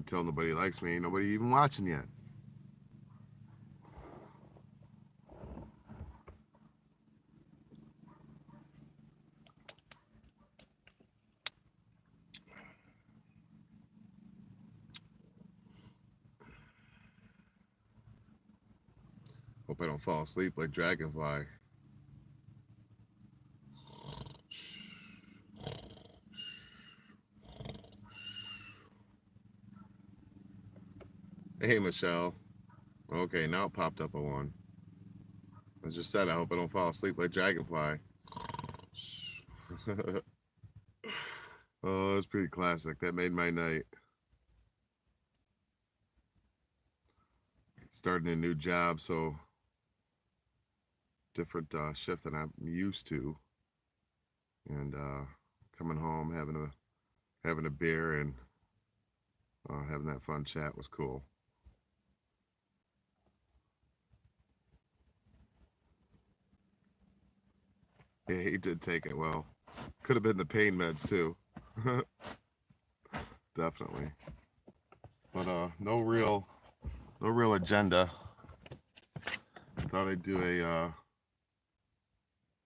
tell nobody likes me. Ain't nobody even watching yet. Hope I don't fall asleep like Dragonfly. Hey, Michelle. Okay, now it popped up a one. I just said I hope I don't fall asleep like Dragonfly. Oh, that's pretty classic. That made my night. Starting a new job, so different shift than I'm used to, and coming home having a beer and having that fun chat was cool. Yeah, he did take it well. Could have been the pain meds too. Definitely. But no real agenda. Thought I'd do a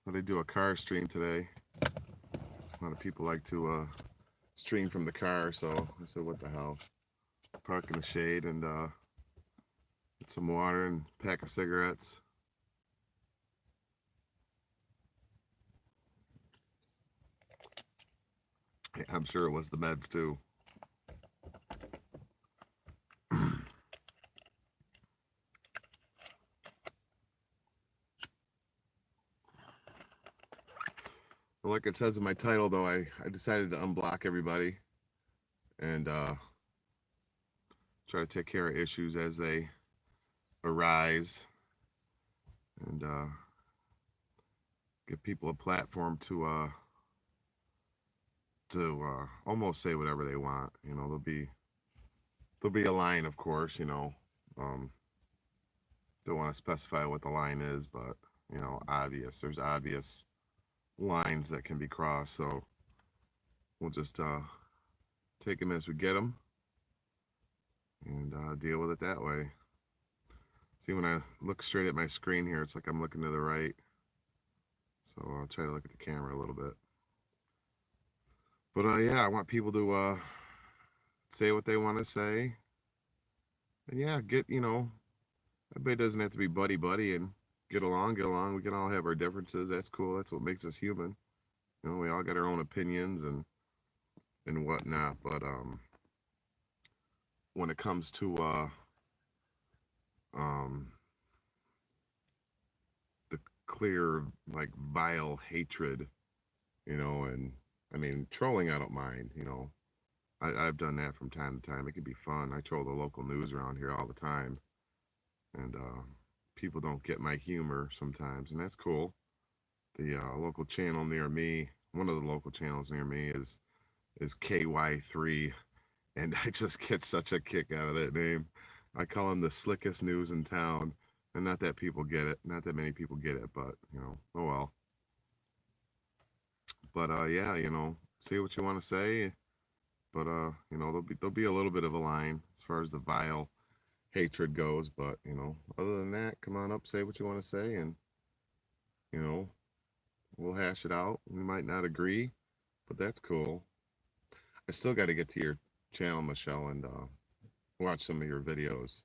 thought I'd do a car stream today. A lot of people like to stream from the car, so I said, what the hell? Park in the shade and get some water and pack of cigarettes. I'm sure it was the meds too. Like it says in my title, though, I decided to unblock everybody and try to take care of issues as they arise and give people a platform to almost say whatever they want. You know, there'll be a line, of course. You know, um, don't want to specify what the line is, but you know, obvious. There's obvious lines that can be crossed, so we'll just take them as we get them and deal with it that way. See, when I look straight at my screen here, it's like I'm looking to the right. So I'll try to look at the camera a little bit. But yeah, I want people to say what they want to say. And yeah, everybody doesn't have to be buddy buddy and get along, get along. We can all have our differences. That's cool. That's what makes us human. You know, we all got our own opinions and whatnot. But when it comes to um the clear, like, vile hatred, you know, and I mean, trolling, I don't mind, you know. I've done that from time to time. It can be fun. I troll the local news around here all the time, and people don't get my humor sometimes, and that's cool. The local channel near me, one of the local channels near me, is KY3, and I just get such a kick out of that name. I call him the slickest news in town, and not that people get it, not that many people get it, but you know, oh well. But yeah, you know, say what you want to say, but you know, there'll be a little bit of a line as far as the vile hatred goes, but you know, other than that, come on up, say what you want to say, and you know, we'll hash it out. We might not agree, but that's cool. I still got to get to your channel, Michelle, and watch some of your videos.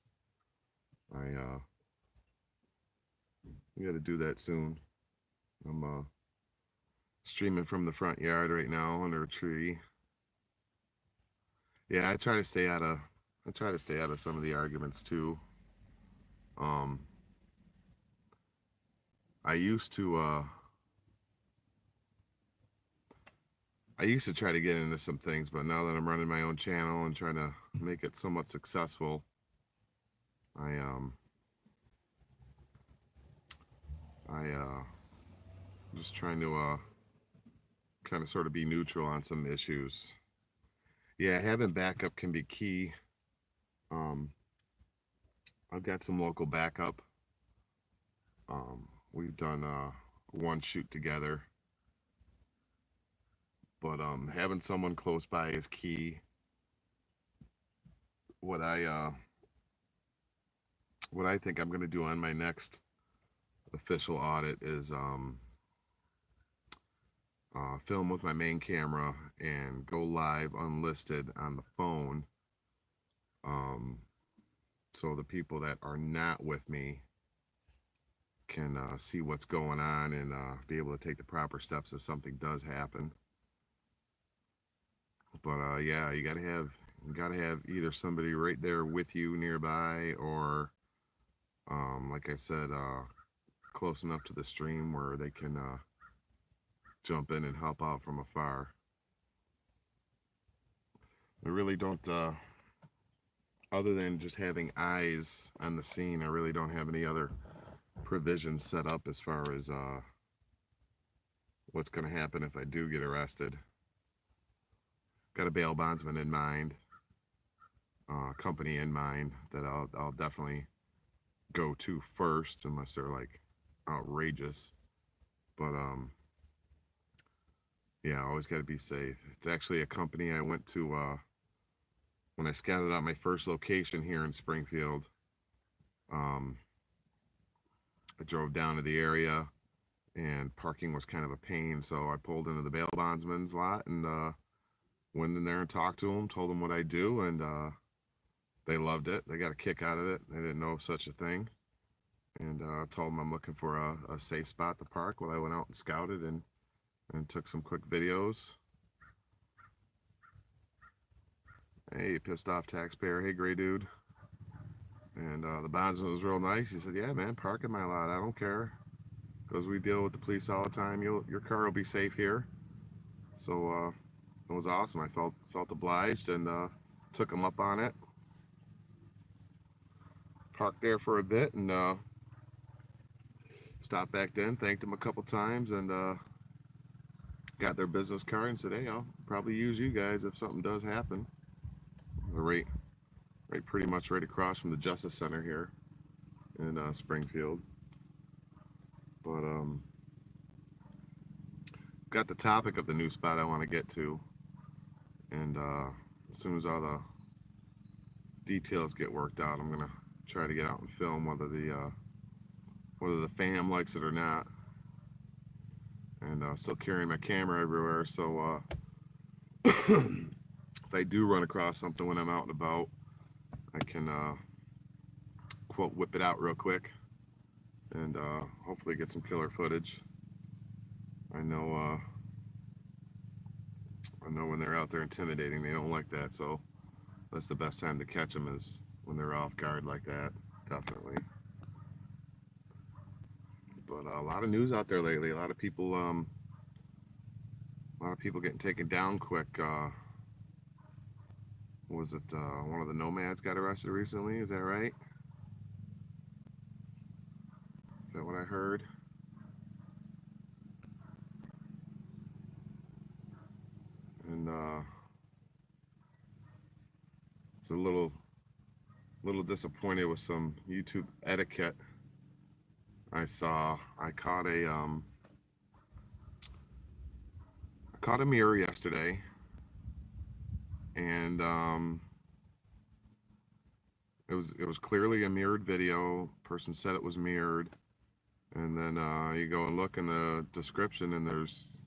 I got to do that soon. I'm streaming from the front yard right now under a tree. Yeah, I try to stay out of some of the arguments too. Um, I used to I used to try to get into some things, but now that I'm running my own channel and trying to make it somewhat successful, I I just trying to kind of sort of be neutral on some issues. Yeah, having backup can be key. Um, I've got some local backup. We've done one shoot together, but having someone close by is key. what I think I'm going to do on my next official audit is film with my main camera and go live unlisted on the phone, um, so the people that are not with me can see what's going on and be able to take the proper steps if something does happen. But yeah, you gotta have either somebody right there with you nearby, or like I said, close enough to the stream where they can jump in and help out from afar. I really don't, other than just having eyes on the scene, I really don't have any other provisions set up as far as what's going to happen if I do get arrested. Got a bail bondsman in mind, company in mind that I'll definitely go to first, unless they're like outrageous. But yeah, always got to be safe. It's actually a company I went to when I scouted out my first location here in Springfield. I drove down to the area, and parking was kind of a pain, so I pulled into the bail bondsman's lot and went in there and talked to them, told them what I do, and they loved it. They got a kick out of it. They didn't know of such a thing. And told them I'm looking for a safe spot to park while I went out and scouted and took some quick videos. Hey, pissed off taxpayer. Hey, gray dude. And the bondsman was real nice. He said, yeah, man, park in my lot. I don't care. Because we deal with the police all the time. Your car will be safe here. So it was awesome. I felt obliged and took him up on it. Parked there for a bit and stopped back then, thanked them a couple times, and got their business card and said, hey, I'll probably use you guys if something does happen. Right pretty much right across from the Justice Center here in Springfield. But got the topic of the new spot I want to get to, and as soon as all the details get worked out, I'm gonna try to get out and film whether the fam likes it or not. And still carrying my camera everywhere, so if I do run across something when I'm out and about, I can quote whip it out real quick and hopefully get some killer footage. I know when they're out there intimidating, they don't like that, so that's the best time to catch them, is when they're off guard like that, definitely. But a lot of news out there lately. A lot of people getting taken down quick. Was it one of the nomads got arrested recently? Is that right? Is that what I heard? And it's a little disappointed with some YouTube etiquette I saw. I caught a mirror yesterday, and it was clearly a mirrored video. Person said it was mirrored, and then you go and look in the description, and there's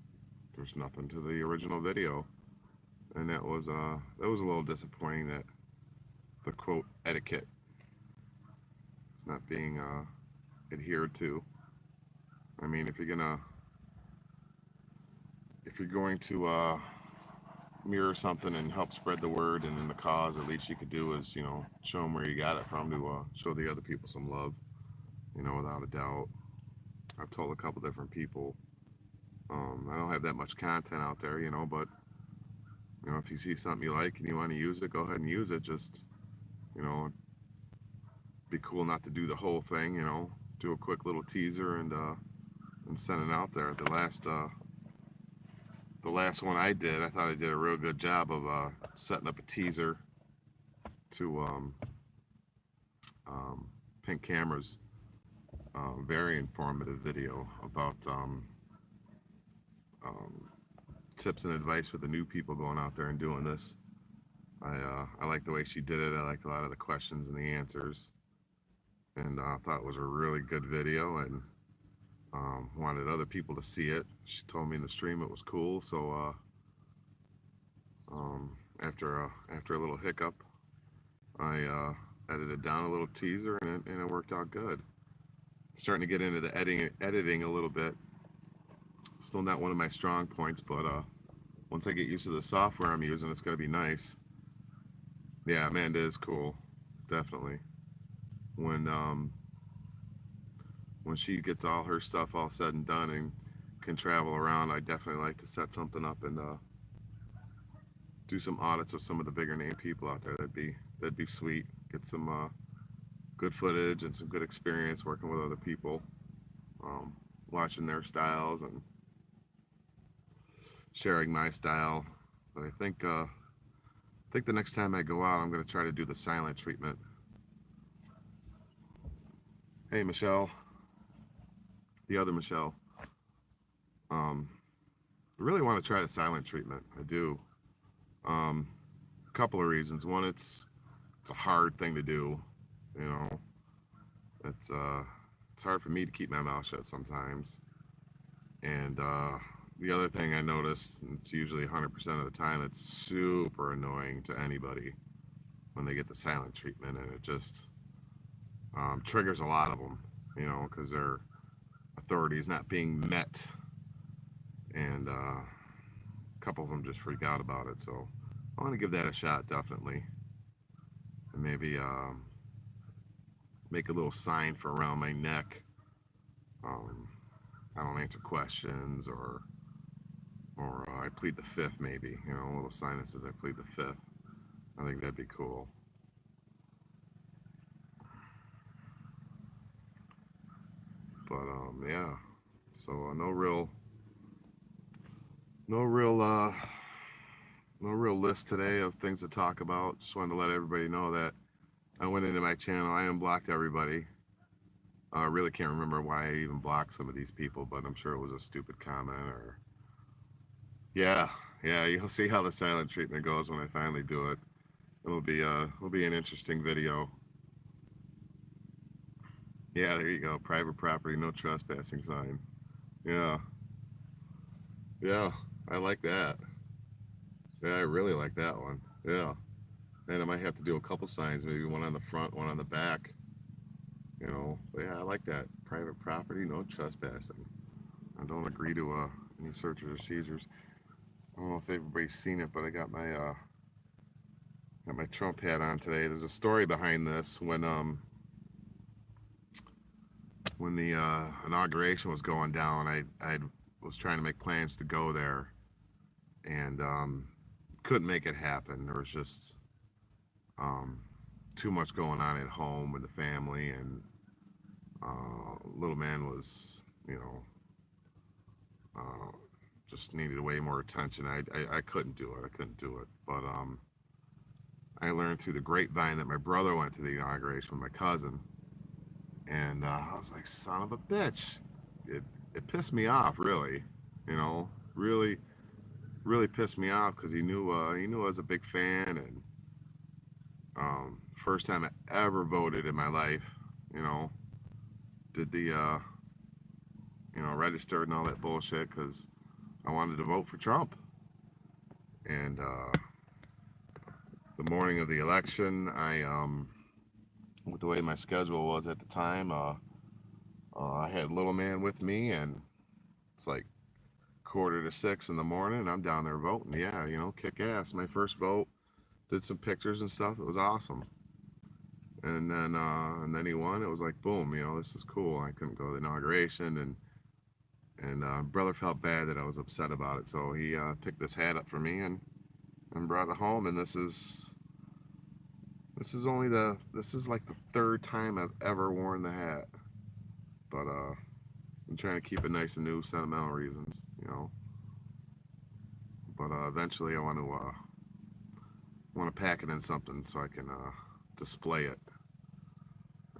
nothing to the original video, and that was a little disappointing that the quote etiquette is not being adhered to. I mean, if you're going to mirror something and help spread the word and in the cause, at least you could do is, show them where you got it from to show the other people some love, without a doubt. I've told a couple different people, I don't have that much content out there, but if you see something you like and you want to use it, go ahead and use it. Just, be cool not to do the whole thing, do a quick little teaser and send it out there. The last one I did, I thought I did a real good job of setting up a teaser to Pink Camera's very informative video about tips and advice for the new people going out there and doing this. I like the way she did it. I liked a lot of the questions and the answers, and I thought it was a really good video, and wanted other people to see it. She told me in the stream it was cool, so after a little hiccup, I edited down a little teaser, and it worked out good. Starting to get into the editing a little bit. Still not one of my strong points, but once I get used to the software I'm using, it's gonna be nice. Yeah, Amanda is cool, definitely. When when she gets all her stuff all said and done and can travel around, I definitely like to set something up and do some audits of some of the bigger name people out there. That'd be sweet. Get some good footage and some good experience working with other people, um, watching their styles and sharing my style. But I think the next time I go out, I'm gonna try to do the silent treatment. Hey, Michelle, the other Michelle. Um, I really want to try the silent treatment. I do. Um, a couple of reasons. One, it's a hard thing to do. You know, it's uh, it's hard for me to keep my mouth shut sometimes. And the other thing I noticed, and it's usually 100% of the time, it's super annoying to anybody when they get the silent treatment, and it just triggers a lot of them. You know, because their authority is not being met, and a couple of them just freak out about it. So I want to give that a shot, definitely, and maybe make a little sign for around my neck. Um, I don't answer questions, or I plead the fifth, maybe. You know, a little sign that says I plead the fifth. I think that'd be cool. But yeah. So no real, no real list today of things to talk about. Just wanted to let everybody know that I went into my channel. I unblocked everybody. I really can't remember why I even blocked some of these people, but I'm sure it was a stupid comment or yeah, yeah. You'll see how the silent treatment goes when I finally do it. It'll be an interesting video. Yeah, there you go. Private property, no trespassing sign. Yeah, yeah. I like that. Yeah, I really like that one. Yeah. And I might have to do a couple signs, maybe one on the front, one on the back. You know, but yeah, I like that. Private property, no trespassing. I don't agree to any searches or seizures. I don't know if everybody's seen it, but I got my Trump hat on today. There's a story behind this. When the inauguration was going down, I was trying to make plans to go there, and couldn't make it happen. There was just um, too much going on at home with the family, and little man was, uh, just needed way more attention. I couldn't do it. I couldn't do it. But I learned through the grapevine that my brother went to the inauguration with my cousin, and I was like, son of a bitch. It it pissed me off, really. Really, really pissed me off because he knew I was a big fan, and first time I ever voted in my life. You know, did the registered and all that bullshit because I wanted to vote for Trump. And the morning of the election, with the way my schedule was at the time, I had little man with me, and it's like 5:45 in the morning. I'm down there voting. Yeah, kick ass. My first vote. Did some pictures and stuff. It was awesome. And then he won. It was like boom. This is cool. I couldn't go to the inauguration, and brother felt bad that I was upset about it, so he picked this hat up for me and brought it home. And this is like the third time I've ever worn the hat, but I'm trying to keep it nice and new, sentimental reasons. But eventually, I want to pack it in something so I can display it,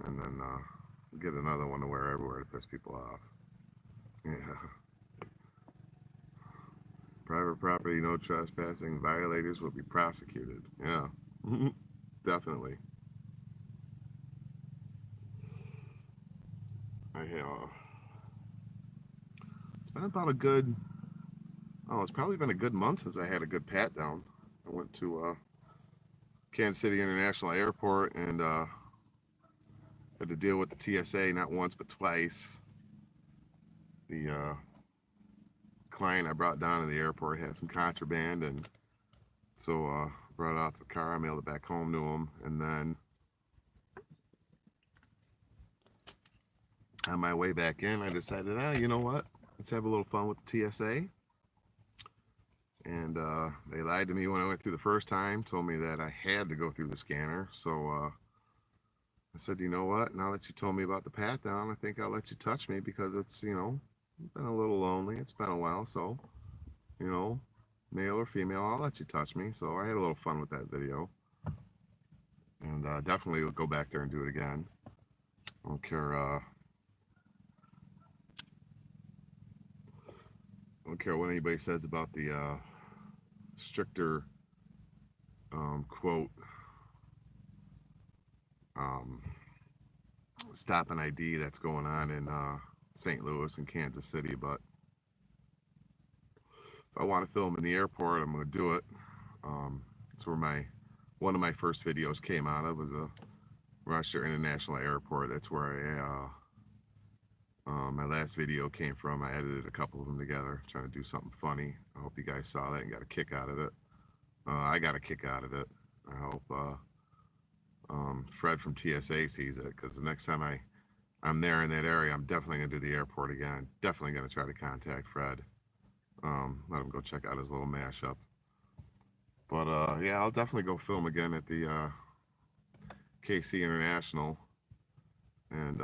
and then get another one to wear everywhere to piss people off. Yeah, Private property, no trespassing. Violators will be prosecuted. Yeah, definitely. It's been about a good, oh, it's probably been a good month since I had a good pat down. I went to Kansas City International Airport and had to deal with the TSA not once but twice. The client I brought down to the airport had some contraband, and so brought it out to the car. I mailed it back home to him, and then on my way back in, I decided, you know what? Let's have a little fun with the TSA. And they lied to me when I went through the first time, told me that I had to go through the scanner. So I said, you know what? Now that you told me about the pat down, I think I'll let you touch me because it's, you know, been a little lonely. It's been a while. So, you know, male or female, I'll let you touch me. So I had a little fun with that video. And definitely will go back there and do it again. I don't care. I don't care what anybody says about the stricter quote stop and ID that's going on in St. Louis and Kansas City, but if I want to film in the airport, I'm going to do it. It's where one of my first videos came out of, was a Rochester International Airport. That's where my last video came from. I edited a couple of them together, trying to do something funny. I hope you guys saw that and got a kick out of it. I got a kick out of it. I hope Fred from TSA sees it, because the next time I'm there in that area, I'm definitely going to do the airport again. Definitely going to try to contact Fred. Let him go check out his little mashup. But yeah, I'll definitely go film again at the KC International and,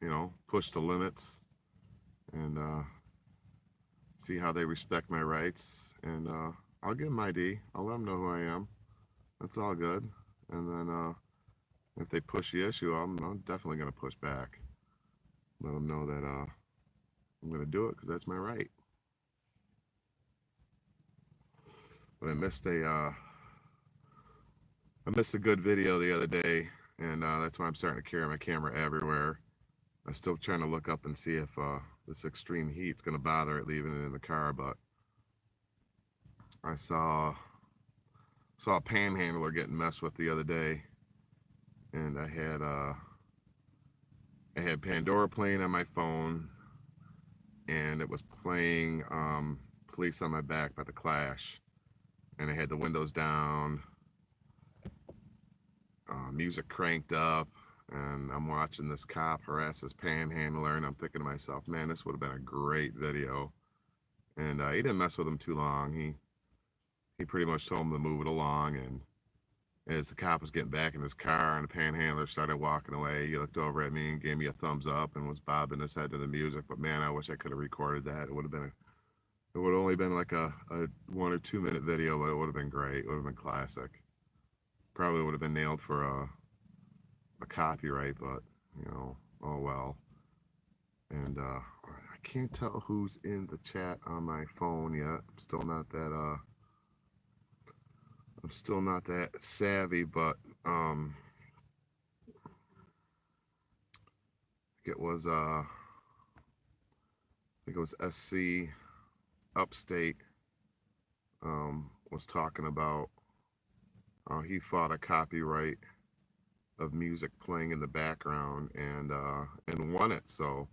you know, push the limits and see how they respect my rights. And I'll give them ID. I'll let them know who I am. That's all good. And then if they push the issue, I'm definitely going to push back. Let them know that I'm going to do it because that's my right. But I missed a good video the other day, and that's why I'm starting to carry my camera everywhere. I'm still trying to look up and see if this extreme heat's going to bother it leaving it in the car, but I saw a panhandler getting messed with the other day, and I had Pandora playing on my phone, and it was playing Police on My Back by The Clash, and I had the windows down, music cranked up, and I'm watching this cop harass this panhandler, and I'm thinking to myself, man, this would have been a great video. And he didn't mess with him too long. He pretty much told him to move it along, and as the cop was getting back in his car and the panhandler started walking away, he looked over at me and gave me a thumbs up and was bobbing his head to the music. But man, I wish I could have recorded that. It would have only been like a 1 or 2 minute video, but it would have been great. It would have been classic. Probably would have been nailed for a copyright, but you know, oh well. And I can't tell who's in the chat on my phone yet. I'm still not that savvy, but it was I think it was SC Upstate was talking about he fought a copyright of music playing in the background and won it. So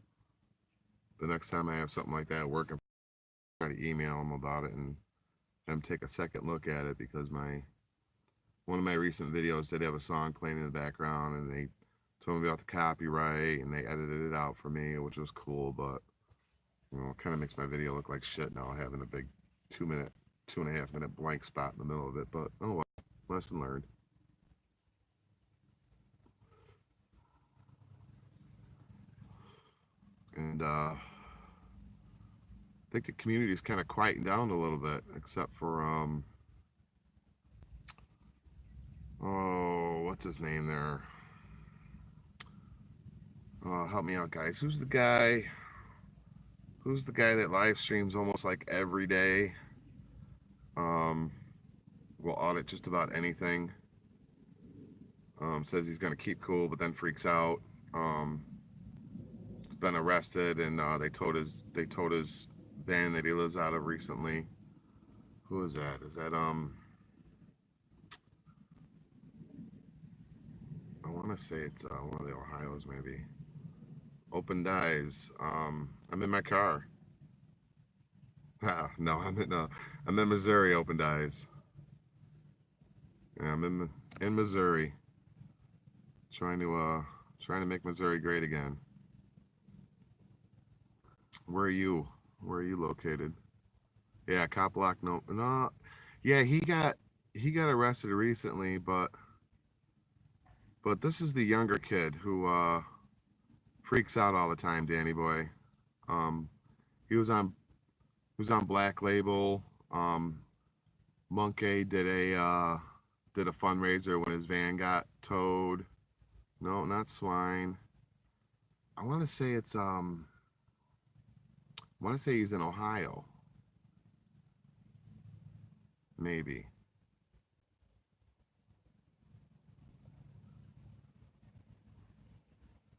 the next time I have something like that working, try to email him about it and have him take a second look at it, because one of my recent videos did have a song playing in the background, and they told me about the copyright and they edited it out for me, which was cool. But you know, it kind of makes my video look like shit now, having a big 2.5 minute blank spot in the middle of it. But oh well, lesson learned. And I think the community is kind of quieting down a little bit, except for oh, what's his name there? Help me out, guys. Who's the guy that live streams almost like every day? Um, will audit just about anything. Says he's going to keep cool, but then freaks out. Um, has been arrested, and they towed his van that he lives out of recently. Who is that? Is that I want to say it's one of the Ohio's maybe. Open dies. I'm in my car. No, I'm in Missouri. Open dies. Yeah, I'm in Missouri, trying to trying to make Missouri great again. Where are you? Where are you located? Yeah, cop block. No, no. Yeah, he got arrested recently, but this is the younger kid who freaks out all the time. Danny boy. Um, he was on Black Label. Monkey did a fundraiser when his van got towed. No, not swine. I want to say it's I want to say he's in Ohio. Maybe.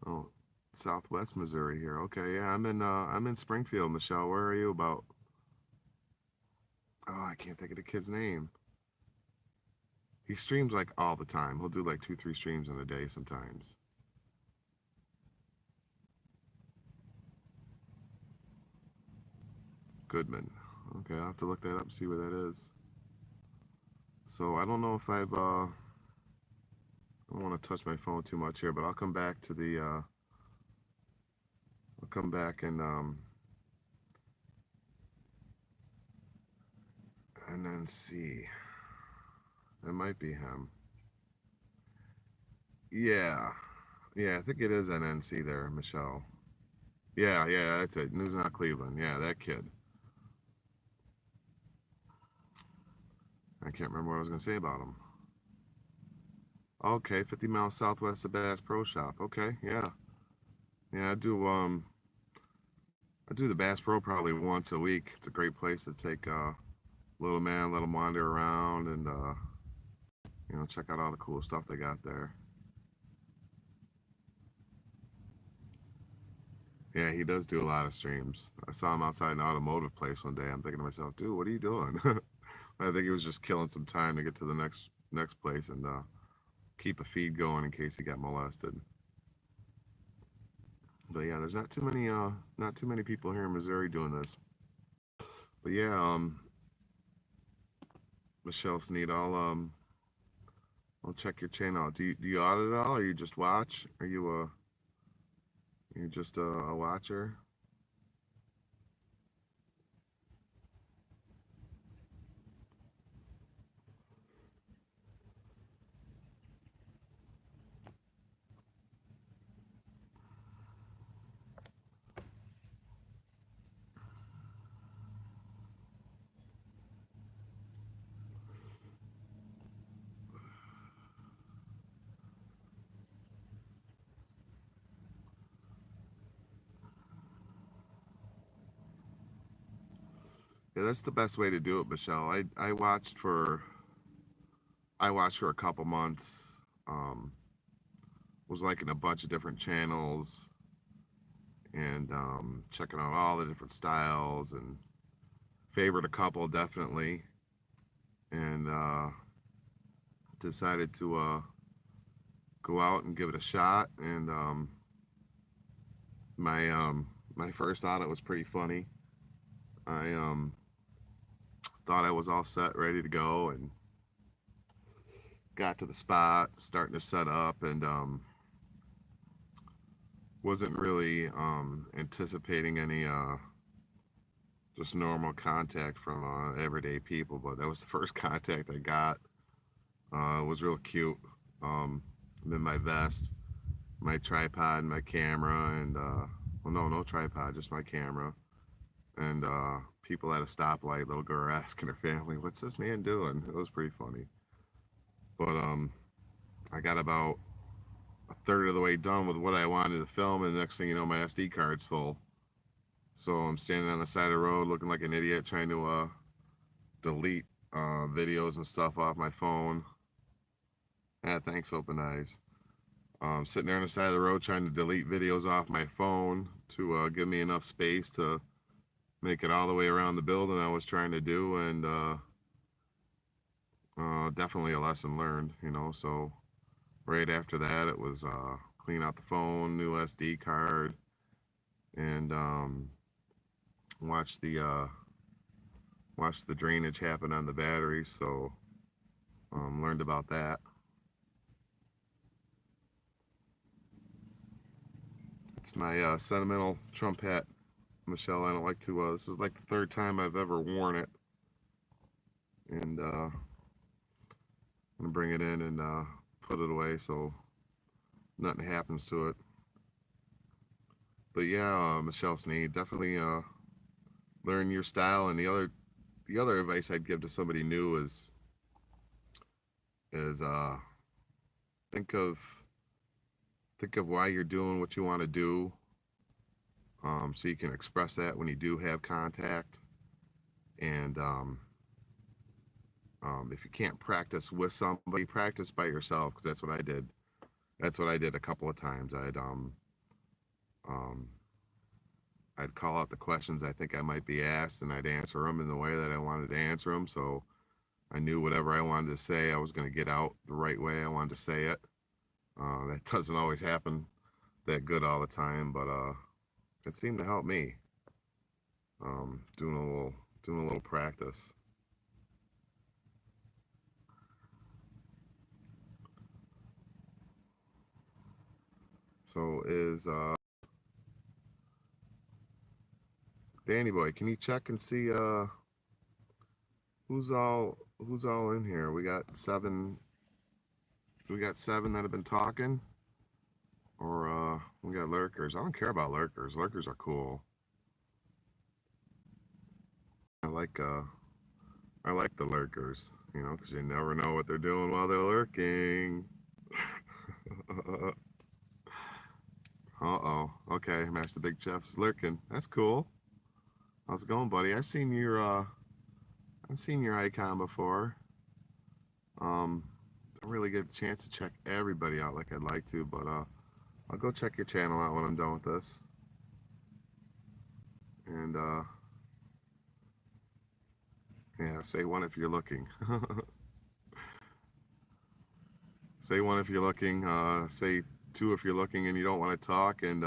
Oh, Southwest Missouri here. Okay, yeah, I'm in Springfield, Michelle. Where are you about? Oh, I can't think of the kid's name. He streams like all the time. He'll do like 2, 3 streams in a day sometimes. Goodman. Okay, I'll have to look that up and see where that is. So I don't know if I don't want to touch my phone too much here, but I'll come back to the I'll come back and then see. It might be him. Yeah. Yeah, I think it is NNC there, Michelle. Yeah, yeah, that's it. News Not Cleveland. Yeah, that kid. I can't remember what I was gonna say about him. Okay, 50 miles southwest of Bass Pro Shop. Okay, yeah. Yeah, I do the Bass Pro probably once a week. It's a great place to take little man, let him wander around and check out all the cool stuff they got there. Yeah, he does do a lot of streams. I saw him outside an automotive place one day. I'm thinking to myself, dude, what are you doing? I think he was just killing some time to get to the next place and keep a feed going in case he got molested. But yeah, there's not too many people here in Missouri doing this. But yeah, Michelle Sneed, I'll check your channel out. Do you audit it all, or you just watch? Are you just a watcher? Yeah, that's the best way to do it, Michelle. I watched for a couple months. Um, was liking a bunch of different channels and checking out all the different styles and favored a couple definitely, and decided to go out and give it a shot. And my first audit was pretty funny. I thought I was all set, ready to go, and got to the spot, starting to set up, and wasn't really anticipating any just normal contact from everyday people. But that was the first contact I got. It was real cute. I'm in my vest, my tripod, and my camera, and well, no tripod, just my camera. And people at a stoplight, little girl asking her family, "What's this man doing?" It was pretty funny. But I got about a third of the way done with what I wanted to film, and the next thing you know, my SD card's full. So I'm standing on the side of the road looking like an idiot trying to delete videos and stuff off my phone. Yeah, thanks, Open Eyes. Sitting there on the side of the road trying to delete videos off my phone to give me enough space to make it all the way around the building I was trying to do, and definitely a lesson learned, you know. So right after that, it was clean out the phone, new SD card, and watch the watch the drainage happen on the battery. So learned about that. It's my sentimental Trump hat, Michelle. I don't like to. This is like the third time I've ever worn it, and I'm gonna bring it in and put it away so nothing happens to it. But yeah, Michelle Sneed, definitely learn your style. And the other advice I'd give to somebody new is think of think of why you're doing what you want to do, so you can express that when you do have contact. And if you can't practice with somebody, practice by yourself, because that's what I did. That's what I did a couple of times. Um, I'd call out the questions I think I might be asked, and I'd answer them in the way that I wanted to answer them. So I knew whatever I wanted to say, I was going to get out the right way I wanted to say it. That doesn't always happen that good all the time, but it seemed to help me. Doing a little practice. So is Danny Boy? Can you check and see who's all in here? We got seven. We got seven that have been talking, or we got lurkers. I don't care about lurkers. Lurkers are cool. I like the lurkers, you know, because you never know what they're doing while they're lurking. Uh-oh. Okay, Master Big Chef's lurking. That's cool. How's it going, buddy? I've seen your icon before. Don't really get a chance to check everybody out like I'd like to, but I'll go check your channel out when I'm done with this. And yeah, say one if you're looking. Say one if you're looking. Say two if you're looking and you don't want to talk, and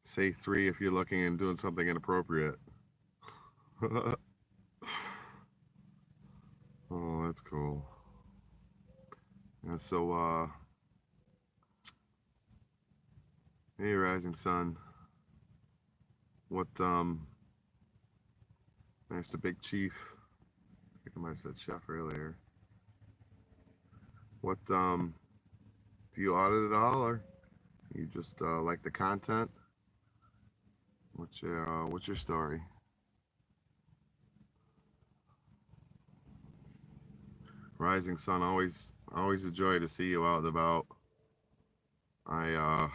say three if you're looking and doing something inappropriate. Oh, that's cool. And so, hey, Rising Sun. What, Master Big Chief? I think I might have said chef earlier. What, do you audit at all, or you just like the content? What's your story? Rising Sun, always a joy to see you out and about. I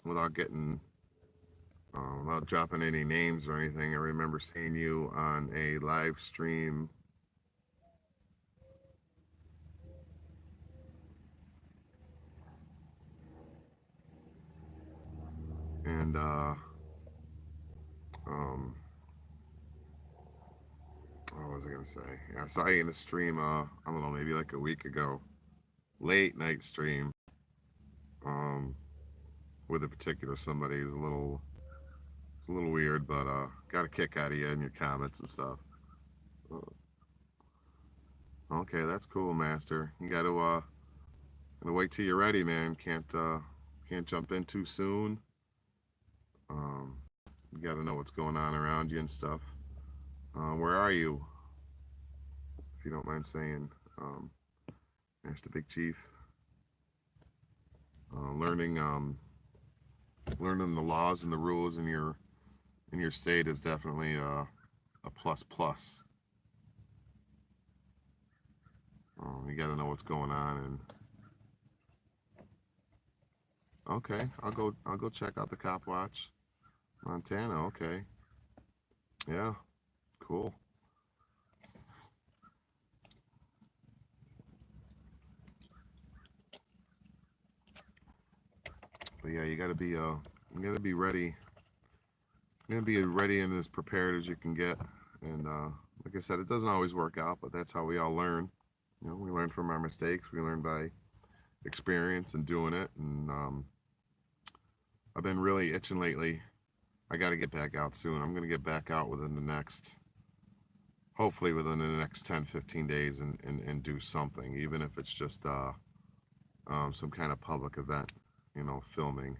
without getting without dropping any names or anything, I remember seeing you on a live stream and what was I gonna say? Yeah, I saw you in a stream. I don't know, maybe like a week ago, late night stream. Um, with a particular somebody who's a little weird, but got a kick out of you and your comments and stuff. Okay, that's cool, Master. You gotta wait till you're ready, man. Can't jump in too soon. Um, you gotta know what's going on around you and stuff. Where are you, if you don't mind saying, Master Big Chief? Learning learning the laws and the rules in your state is definitely a plus plus. You got to know what's going on, and okay, I'll go check out the Cop Watch, Montana. Okay, Yeah, cool. But yeah, you gotta be ready. You gotta be ready and as prepared as you can get. And like I said, it doesn't always work out, but that's how we all learn. You know, we learn from our mistakes. We learn by experience and doing it. And I've been really itching lately. I got to get back out soon. I'm going to get back out within the next, hopefully within the next 10, 15 days and do something, even if it's just some kind of public event, you know, filming.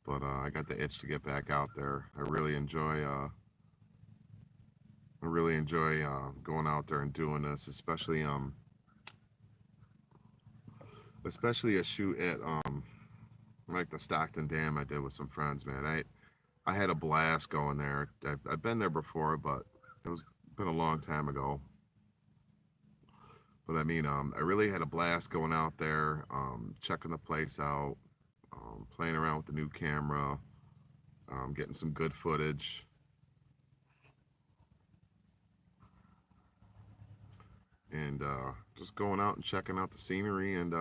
But I got the itch to get back out there. I really enjoy going out there and doing this, especially a shoot at like the Stockton Dam I did with some friends. Man, I had a blast going there. I've been there before, but it was been a long time ago. But I mean, I really had a blast going out there, checking the place out, playing around with the new camera, getting some good footage, and just going out and checking out the scenery and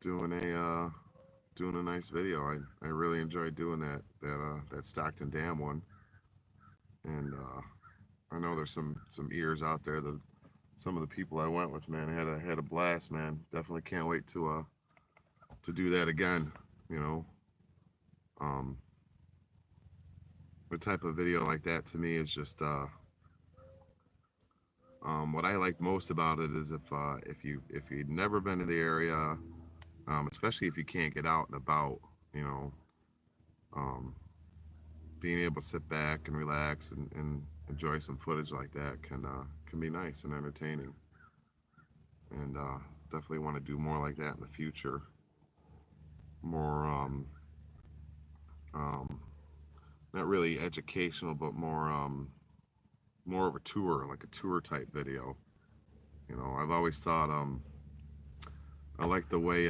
doing a doing a nice video. I really enjoyed doing that Stockton Dam one, and I know there's some ears out there that some of the people I went with, man, had a blast, man. Definitely can't wait to do that again. You know, um, a type of video like that to me is just what I like most about it is if you've never been to the area, especially if you can't get out and about, you know, um, being able to sit back and relax and enjoy some footage like that can be nice and entertaining, and definitely want to do more like that in the future. More um, not really educational, but more of a tour, like a tour type video. You know, I've always thought I like the way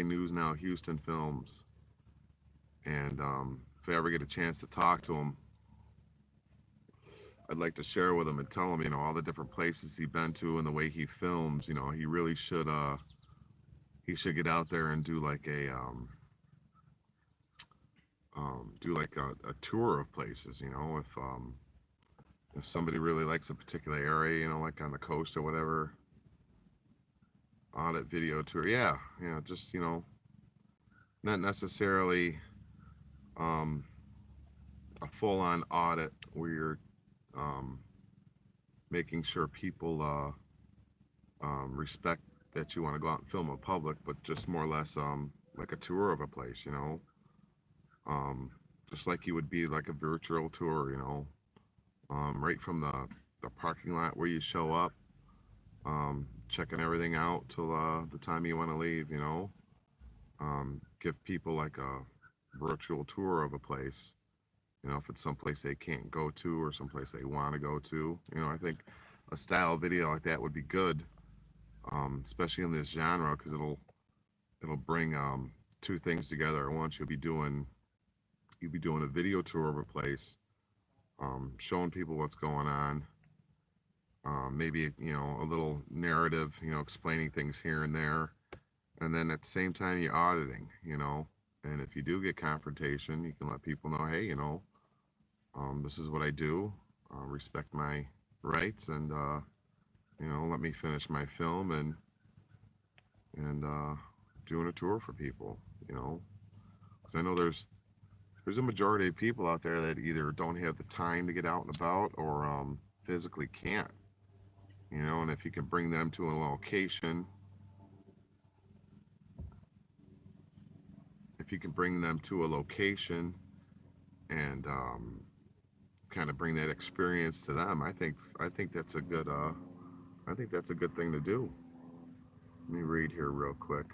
News Now Houston films, and if I ever get a chance to talk to him, I'd like to share with him and tell him, you know, all the different places he's been to and the way he films. You know, he should get out there and do like a tour of places. You know, if somebody really likes a particular area, you know, like on the coast or whatever, audit video tour. Yeah, yeah, just you know, not necessarily um, a full-on audit where you're um, making sure people respect that you want to go out and film in public, but just more or less like a tour of a place, you know, um, just like you would be like a virtual tour, you know, right from the parking lot where you show up, checking everything out till the time you want to leave, you know, give people like a virtual tour of a place. You know, if it's someplace they can't go to or someplace they want to go to, you know, I think a style video like that would be good, especially in this genre, because it'll bring two things together at once. You'll be doing a video tour of a place, showing people what's going on, maybe you know a little narrative, you know, explaining things here and there, and then at the same time you're auditing, you know, and if you do get confrontation, you can let people know, hey, you know, this is what I do. Respect my rights, and you know, let me finish my film and doing a tour for people. You know, because I know there's a majority of people out there that either don't have the time to get out and about or physically can't. You know, and if you can bring them to a location, if you can bring them to a location and kind of bring that experience to them, I think that's a good I think that's a good thing to do. Let me read here real quick.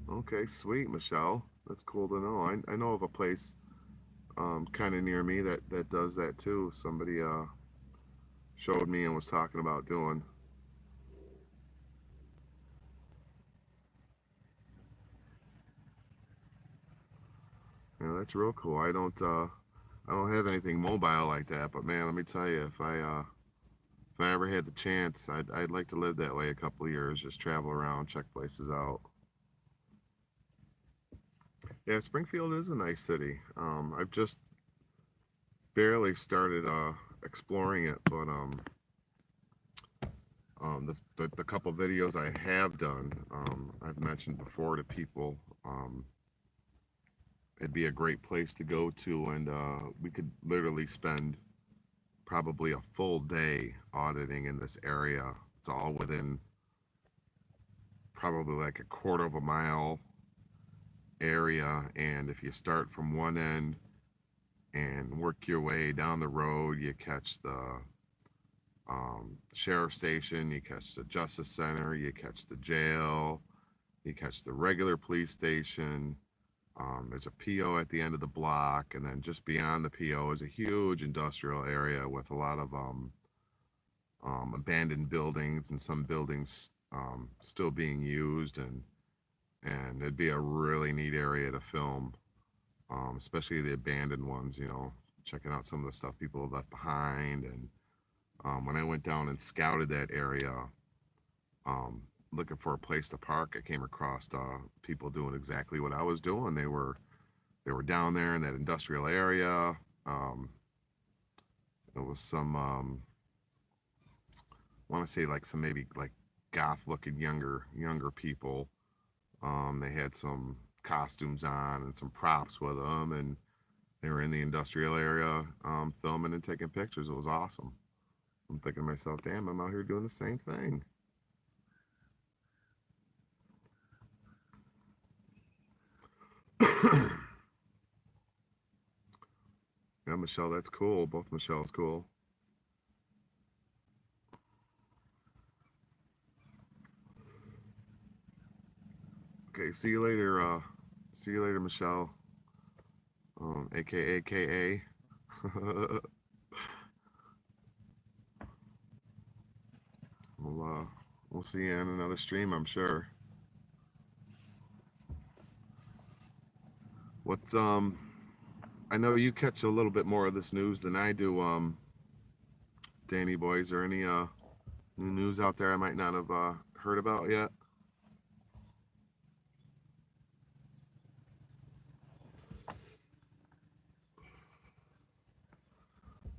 Okay, sweet, Michelle. That's cool to know. I know of a place kind of near me that does that too. Somebody showed me and was talking about doing. Yeah, that's real cool. I don't have anything mobile like that, but man, let me tell you, if I ever had the chance, I'd like to live that way a couple of years, just travel around, check places out. Yeah, Springfield is a nice city. I've just barely started exploring it, but the couple videos I have done, I've mentioned before to people, um, it'd be a great place to go to, and we could literally spend probably a full day auditing in this area. It's all within probably like a quarter of a mile area, and if you start from one end and work your way down the road, you catch the sheriff station, you catch the justice center, you catch the jail, you catch the regular police station. There's a PO at the end of the block, and then just beyond the PO is a huge industrial area with a lot of abandoned buildings and some buildings still being used, and it'd be a really neat area to film, especially the abandoned ones. You know, checking out some of the stuff people have left behind. And when I went down and scouted that area, um, looking for a place to park, I came across people doing exactly what I was doing. They were down there in that industrial area. Um, there was some I want to say like some maybe like goth looking younger people. They had some costumes on and some props with them, and they were in the industrial area filming and taking pictures. It was awesome. I'm thinking to myself, damn, I'm out here doing the same thing. Yeah, Michelle, that's cool. Both Michelle's cool. Okay, see you later. See you later, Michelle. AKA KA. we'll we'll see you in another stream, I'm sure. What's I know you catch a little bit more of this news than I do. Danny boy, is there any new news out there I might not have heard about yet?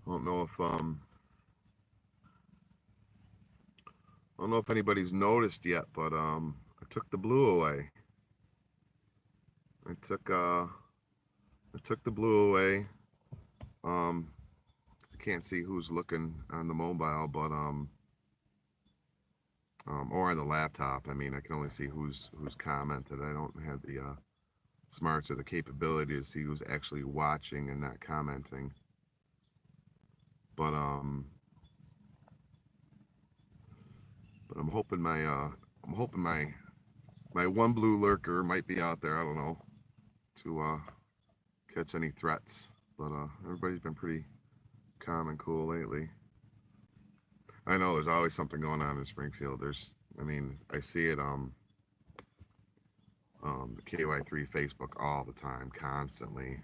I don't know if I don't know if anybody's noticed yet, but I took the blue away. I took uh I took the blue away. Um I can't see who's looking on the mobile, but or on the laptop. I mean, I can only see who's commented. I don't have the smarts or the capability to see who's actually watching and not commenting. But I'm hoping I'm hoping my one blue lurker might be out there. I don't know, to catch any threats. But everybody's been pretty calm and cool lately. I know there's always something going on in Springfield. I mean, I see it the KY3 Facebook all the time, constantly.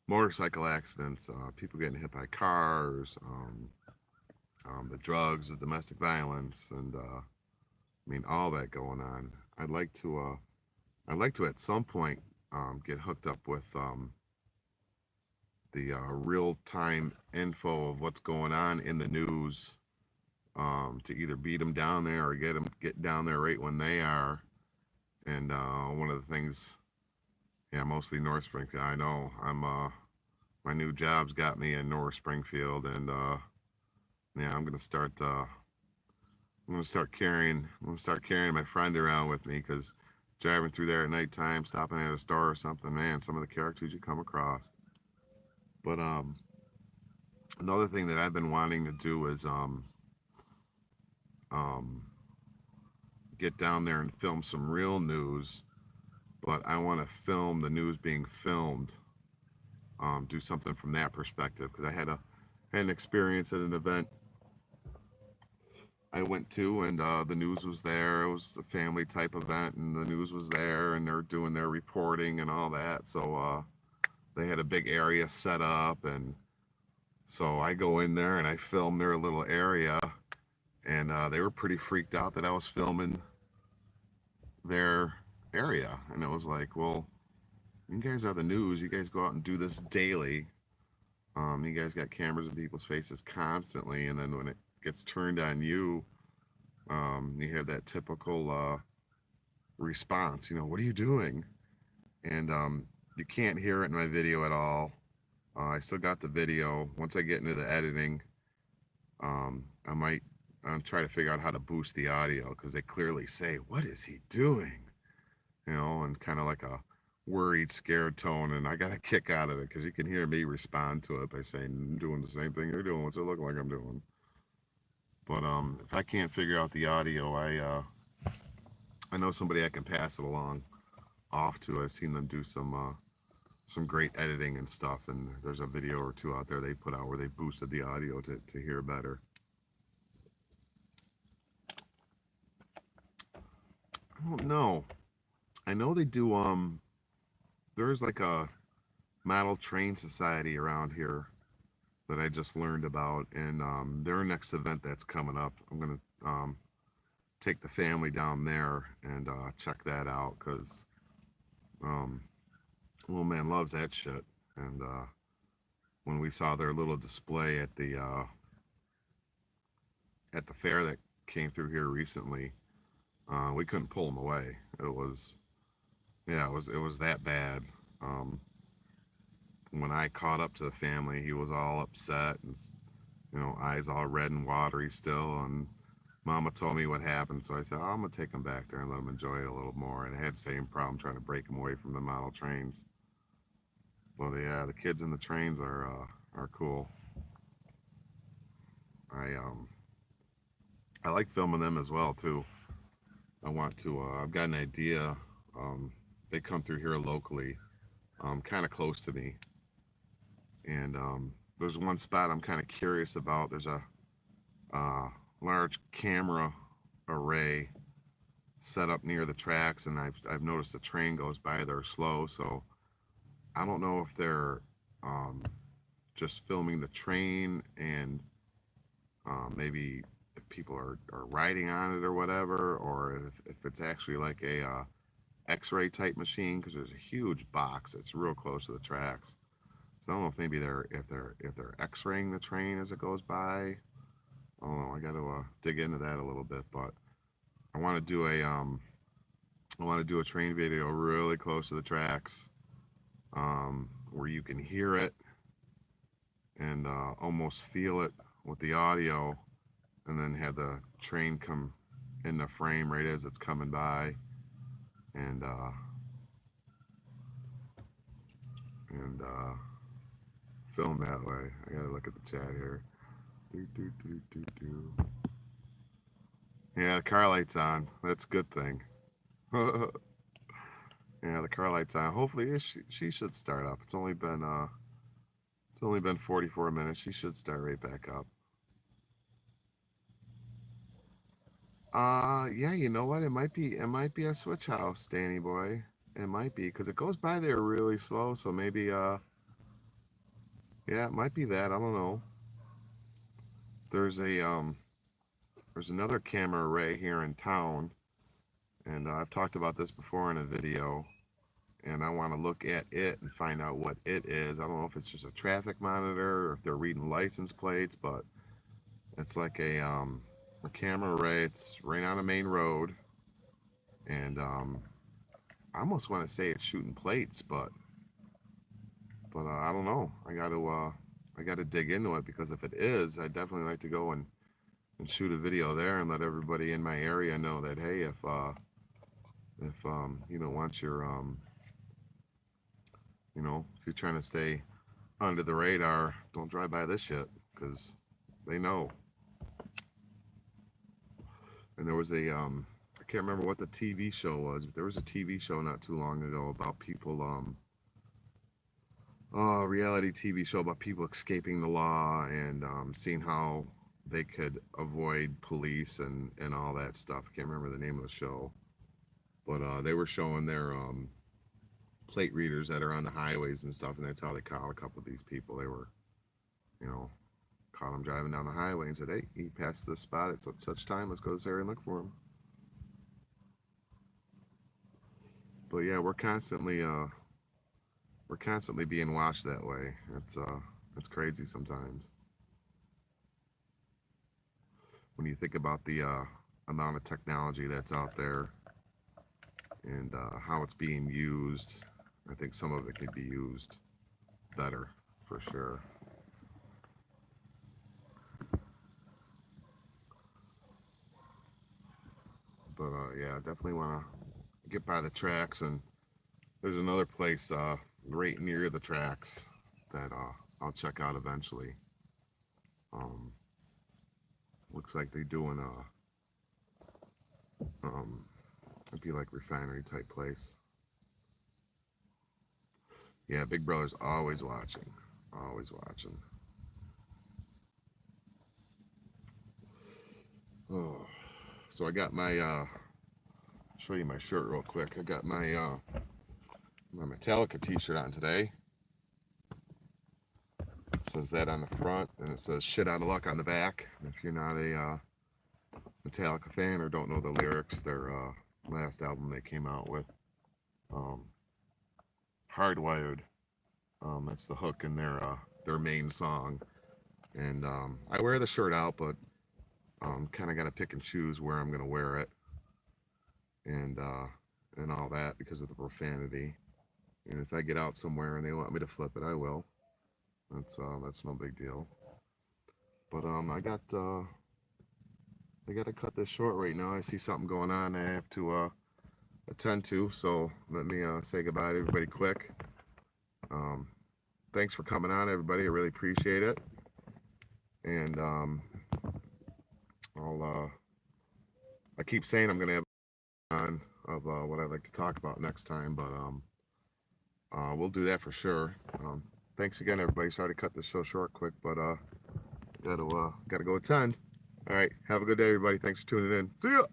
Motorcycle accidents, people getting hit by cars, the drugs, the domestic violence, and I mean all that going on. I'd like to at some point get hooked up with the real time info of what's going on in the news, to either beat them down there or get down there right when they are. And one of the things, yeah, mostly North Springfield. I know my new job's got me in North Springfield, and yeah, I'm gonna start carrying my friend around with me, because driving through there at nighttime, stopping at a store or something, man, some of the characters you come across. But another thing that I've been wanting to do is um, get down there and film some real news. But I want to film the news being filmed. Do something from that perspective, because had an experience at an event I went to, and the news was there. It was a family type event, and the news was there, and they're doing their reporting and all that. So they had a big area set up, and so I go in there and I film their little area, and they were pretty freaked out that I was filming their area, and it was like, well, you guys are the news. You guys go out and do this daily. You guys got cameras in people's faces constantly, and then when it gets turned on you, you have that typical response. You know, what are you doing? And you can't hear it in my video at all. I still got the video. Once I get into the editing, I might try to figure out how to boost the audio because they clearly say, "What is he doing?" You know, and kind of like a worried, scared tone. And I got a kick out of it because you can hear me respond to it by saying, "I'm doing the same thing you're doing. What's it look like I'm doing?" But if I can't figure out the audio, I know somebody I can pass it along off to. I've seen them do some great editing and stuff, and there's a video or two out there they put out where they boosted the audio to hear better. I don't know. I know they do. There's like a model train society around here that I just learned about, and their next event that's coming up, I'm gonna take the family down there and check that out because um, little man loves that shit. And when we saw their little display at the fair that came through here recently, we couldn't pull him away. It was that bad. Um, when I caught up to the family, he was all upset and eyes all red and watery still. And Mama told me what happened, so I said, I'm gonna take him back there and let him enjoy it a little more. And I had the same problem trying to break him away from the model trains. But yeah, the kids in the trains are cool. I I like filming them as well too. I want to. I've got an idea. They come through here locally, kind of close to me, and there's one spot I'm kind of curious about. There's a large camera array set up near the tracks, and I've noticed the train goes by there slow. So I don't know if they're um, just filming the train and maybe if people are riding on it or whatever, or if it's actually like a X-ray type machine because there's a huge box that's real close to the tracks. So I don't know if maybe they're X-raying the train as it goes by. I don't know. I got to dig into that a little bit, but I want to do a train video really close to the tracks, where you can hear it and almost feel it with the audio, and then have the train come in the frame right as it's coming by, and film that way. I gotta look at the chat here. Do, do, do, do, do. Yeah, the car light's on. That's a good thing. Yeah, the car light's on. Hopefully, she should start up. It's only been 44 minutes. She should start right back up. Yeah, you know what? It might be a switch house, Danny boy. It might be because it goes by there really slow. So maybe yeah, it might be that. I don't know. There's there's another camera array here in town, and I've talked about this before in a video, and I want to look at it and find out what it is. I don't know if it's just a traffic monitor or if they're reading license plates, but it's like a camera array. It's right on a main road, and I almost want to say it's shooting plates, but I don't know. I got to dig into it because if it is, I'd definitely like to go and shoot a video there and let everybody in my area know that hey, if you don't want your if you're trying to stay under the radar, don't drive by this shit because they know. And there was I can't remember what the TV show was, but there was a TV show not too long ago about people reality TV show about people escaping the law and seeing how they could avoid police and all that stuff. I can't remember the name of the show, but they were showing their plate readers that are on the highways and stuff, and that's how they caught a couple of these people. They were, you know, caught them driving down the highway and said, "Hey, he passed this spot at such time. Let's go to this area and look for him." But yeah, we're constantly being watched that way. It's crazy sometimes when you think about the amount of technology that's out there and how it's being used. I think some of it could be used better for sure. But yeah, definitely want to get by the tracks. And there's another place right near the tracks that I'll check out eventually. Um, Looks like they're doing it'd be like refinery type place. Yeah, Big Brother's always watching, always watching. Oh, so I got my show you my shirt real quick. I got my Metallica T-shirt on today. It says that on the front, and it says "shit out of luck" on the back. And if you're not a Metallica fan or don't know the lyrics, their last album they came out with, um, "Hardwired." That's the hook in their main song. And I wear the shirt out, but kind of got to pick and choose where I'm gonna wear it, and all that because of the profanity. And if I get out somewhere and they want me to flip it, I will. That's no big deal. But I got to cut this short right now. I see something going on I have to attend to. So let me say goodbye to everybody quick. Um, Thanks for coming on, everybody. I really appreciate it. And I keep saying I'm gonna have on of what I'd like to talk about next time, but we'll do that for sure. Thanks again, everybody. Sorry to cut this show short quick, but gotta go attend. All right, have a good day, everybody. Thanks for tuning in. See ya.